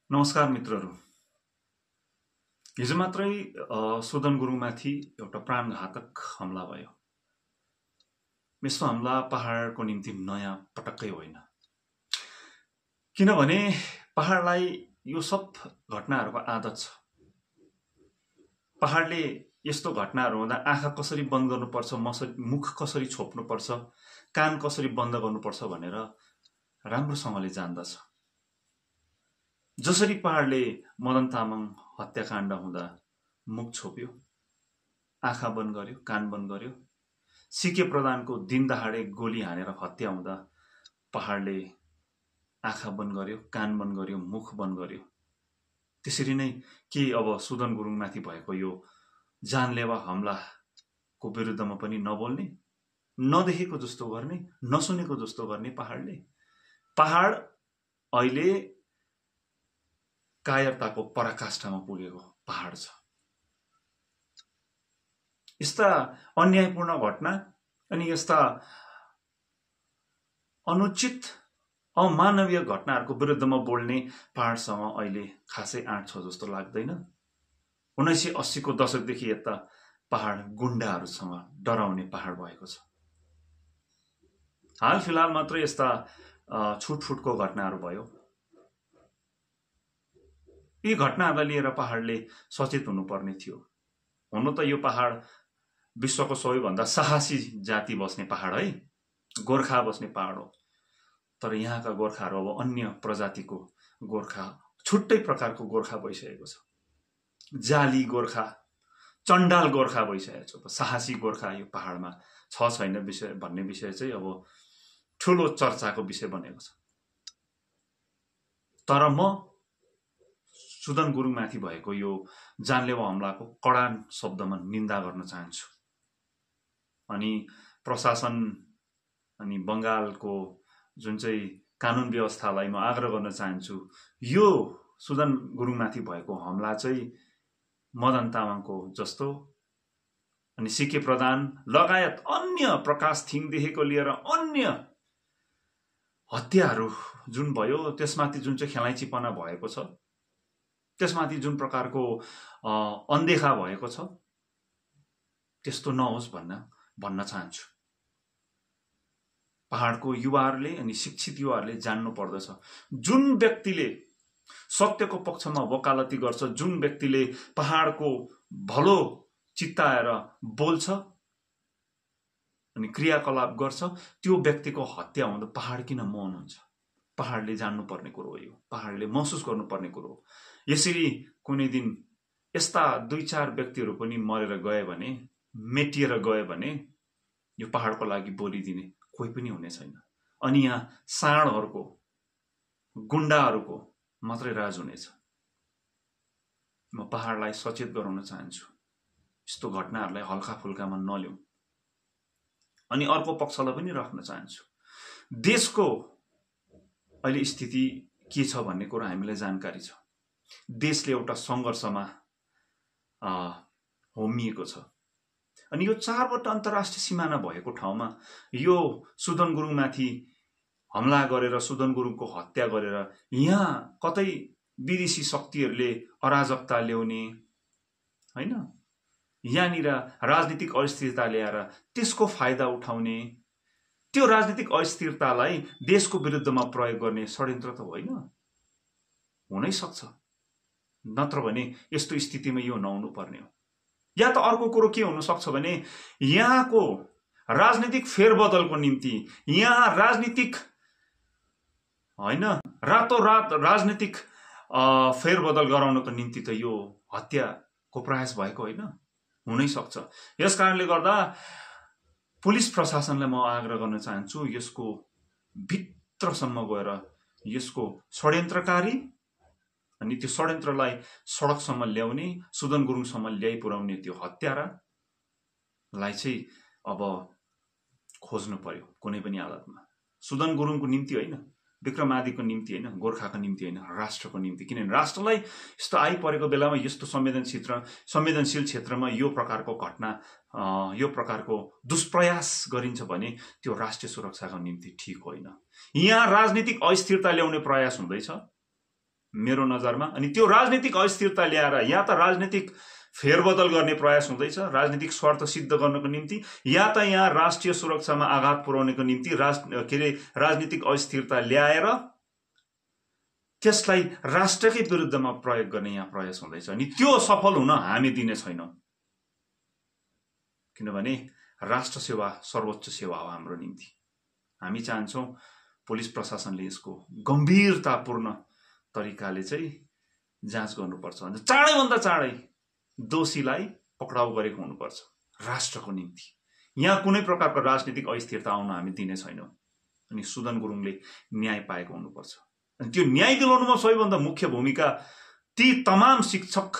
नमस्कार मित्रहरू। हिजो मात्रै सुदन गुरुङमाथि एउटा प्राणघातक हमला भयो। यस्तो हमला पहाडको निम्ति नयाँ पटक्कै होइन, किनभने पहाडलाई यो सब घटनाहरूको आदत छ। पहाडले यस्तो घटनाहरू हुँदा आँखा कसरी बन्द गर्नुपर्छ, मुख कसरी छोप्नुपर्छ, कान कसरी बन्द गर्नुपर्छ भनेर राम्रोसँगले जान्दछ। जसरी पहाडले मदन तामाङ हत्याकाण्ड हुँदा मुख छोप्यो, आँखा बन्द गर्यो, कान बन्द गर्यो, सिके प्रधानको दिन दहाडे गोली हानेर हत्या हुँदा पहाडले आँखा बन्द गर्यो, कान बन्द गर्यो, मुख बन्द गर्यो, त्यसरी नै के अब सुदन गुरुङमाथि भएको यो जानलेवा हमलाको विरुद्धमा पनि नबोल्ने, नदेखेको जस्तो गर्ने, नसुनेको जस्तो गर्ने? पहाड अहिले कायरताको पराकाष्ठामा पुगेको पहाड छ। यस्ता अन्यायपूर्ण घटना अनि यस्ता अनुचित अमानवीय घटनाहरूको विरुद्धमा बोल्ने पहाडसँग अहिले खासै आँट छ जस्तो लाग्दैन। 1980 को दशकदेखि यता पहाड गुण्डाहरूसँग डराउने पहाड भएको छ। हाल फिलहाल मात्र यस्ता छुटफुटको घटनाहरू भयो। यी घटनाहरूलाई लिएर पहाडले सचेत हुनुपर्ने थियो। हुन त यो पहाड विश्वको सबैभन्दा साहसी जाति बस्ने पहाड है, गोर्खा बस्ने पहाड हो। तर यहाँका गोर्खाहरू अब अन्य प्रजातिको गोर्खा, छुट्टै प्रकारको गोर्खा भइसकेको छ। जाली गोर्खा, चण्डाल गोर्खा भइसकेको छ। साहसी गोर्खा यो पहाडमा छ छैन भन्ने विषय चाहिँ अब ठुलो चर्चाको विषय बनेको छ। तर म सुदन गुरुङमाथि भएको यो जानलेवा हमलाको कडा शब्दमा निन्दा गर्न चाहन्छु। अनि प्रशासन अनि बङ्गालको जुन चाहिँ कानुन व्यवस्थालाई म आग्रह गर्न चाहन्छु, यो सुदन गुरुङमाथि भएको हमला चाहिँ मदन तामाङको जस्तो अनि सिके प्रधान लगायत अन्य प्रकाश थिङदेखिको लिएर अन्य हत्याहरू जुन भयो, त्यसमाथि जुन चाहिँ खेलाइँचीपना भएको छ, त्यसमाथि जुन प्रकारको अनदेखा भएको छ, त्यस्तो नहोस् भन्न चाहन्छु। पहाडको युवाहरूले अनि शिक्षित युवाहरूले जान्नु पर्दछ, जुन व्यक्तिले सत्यको पक्षमा वकालती गर्छ, जुन व्यक्तिले पहाडको भलो चित्ताएर बोल्छ अनि क्रियाकलाप गर्छ, त्यो व्यक्तिको हत्या हुँदा पहाड किन मौन हुन्छ? पहाडले जान्नुपर्ने कुरो हो, यो पहाडले महसुस गर्नुपर्ने कुरो हो। यसरी कुनै दिन यस्ता 2-4 व्यक्तिहरू पनि मरेर गए भने, मेटिएर गए भने यो पहाडको लागि बोलिदिने कोही पनि हुने छैन। अनि यहाँ साँडहरूको, गुण्डाहरूको मात्रै राज हुनेछ। म पहाडलाई सचेत गराउन चाहन्छु, यस्तो घटनाहरूलाई हल्का फुल्कामा नल्याउँ। अनि अर्को पक्षलाई पनि राख्न चाहन्छु। देशको अहिले स्थिति के छ भन्ने कुरा हामीलाई जानकारी छ। देशले एउटा सङ्घर्षमा होमिएको छ। अनि यो 4वटा अन्तर्राष्ट्रिय सिमाना भएको ठाउँमा यो सुदन गुरुङमाथि हमला गरेर, सुदन गुरुङको हत्या गरेर यहाँ कतै विदेशी शक्तिहरूले अराजकता ल्याउने होइन, यहाँनिर राजनीतिक अस्थिरता ल्याएर त्यसको फाइदा उठाउने, त्यो राजनीतिक अस्थिरतालाई देशको विरुद्धमा प्रयोग गर्ने षड्यन्त्र त होइन? हुनै सक्छ, नत्र भने यस्तो स्थितिमा यो नहुनु पर्ने हो। या त अर्को कुरो के हुन सक्छ भने यहाँको राजनीतिक फेरबदलको निम्ति, यहाँ राजनीतिक होइन, रातोरात राजनीतिक फेरबदल गराउनको निम्ति त यो हत्याको प्रयास भएको होइन? हुनै सक्छ। यस कारणले गर्दा पुलिस प्रशासनलाई म आग्रह गर्न चाहन्छु, यसको भित्रसम्म गएर यसको षड्यन्त्रकारी अनि त्यो षड्यन्त्रलाई सडकसम्म ल्याउने, सुदन गुरुङसम्म ल्याइ पुर्याउने त्यो हत्यारालाई चाहिँ अब खोज्नु पर्यो कुनै पनि हालतमा। सुदन गुरुङको निम्ति होइन, विक्रमादिको निम्ति होइन, गोर्खाको निम्ति होइन, राष्ट्रको निम्ति। किनभने राष्ट्रलाई यस्तो आइपरेको बेलामा यस्तो संवेदनशील क्षेत्रमा यो प्रकारको घटना, यो प्रकारको दुष्प्रयास गरिन्छ भने त्यो राष्ट्रिय सुरक्षाको निम्ति ठिक होइन। यहाँ राजनीतिक अस्थिरता ल्याउने प्रयास हुँदैछ। मेरो नजरमा। अनि त्यो राजनीतिक अस्थिरता ल्याएर या त राजनीतिक फेरबदल गर्ने प्रयास हुँदैछ राजनीतिक स्वार्थ सिद्ध गर्नको निम्ति, या त यहाँ राष्ट्रिय सुरक्षामा आघात पुर्याउनको निम्ति राजनीतिक अस्थिरता ल्याएर त्यसलाई राष्ट्रकै विरुद्धमा प्रयोग गर्ने यहाँ प्रयास हुँदैछ। अनि त्यो सफल हुन हामी दिने छैनौँ, किनभने राष्ट्र सेवा सर्वोच्च सेवा हो हाम्रो निम्ति। हामी चाहन्छौँ पुलिस प्रशासनले यसको गम्भीरतापूर्ण तरिकाले चाहिँ जाँच गर्नुपर्छ, चाँडैभन्दा चाँडै दोषीलाई पक्राउ गरेको हुनुपर्छ राष्ट्रको निम्ति। यहाँ कुनै प्रकारको राजनीतिक अस्थिरता आउन हामी दिने छैनौँ। अनि सुदन गुरुङले न्याय पाएको हुनुपर्छ। अनि त्यो न्याय दिलाउनुमा सबैभन्दा मुख्य भूमिका ती तमाम शिक्षक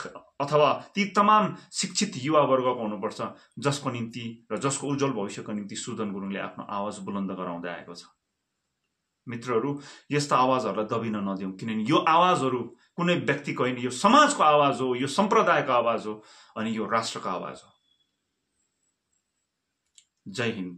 अथवा ती तमाम शिक्षित युवावर्गको हुनुपर्छ जसको निम्ति र जसको उज्जवल भविष्यको निम्ति सुदन गुरुङले आफ्नो आवाज बुलन्द गराउँदै आएको छ। मित्रहरू, यस्ता आवाजहरूलाई दबिन नदिउँ, किनभने यो आवाजहरू कुनै व्यक्तिको होइन, यो समाजको आवाज हो, यो सम्प्रदायको आवाज हो, अनि यो राष्ट्रको आवाज हो। जय हिन्द।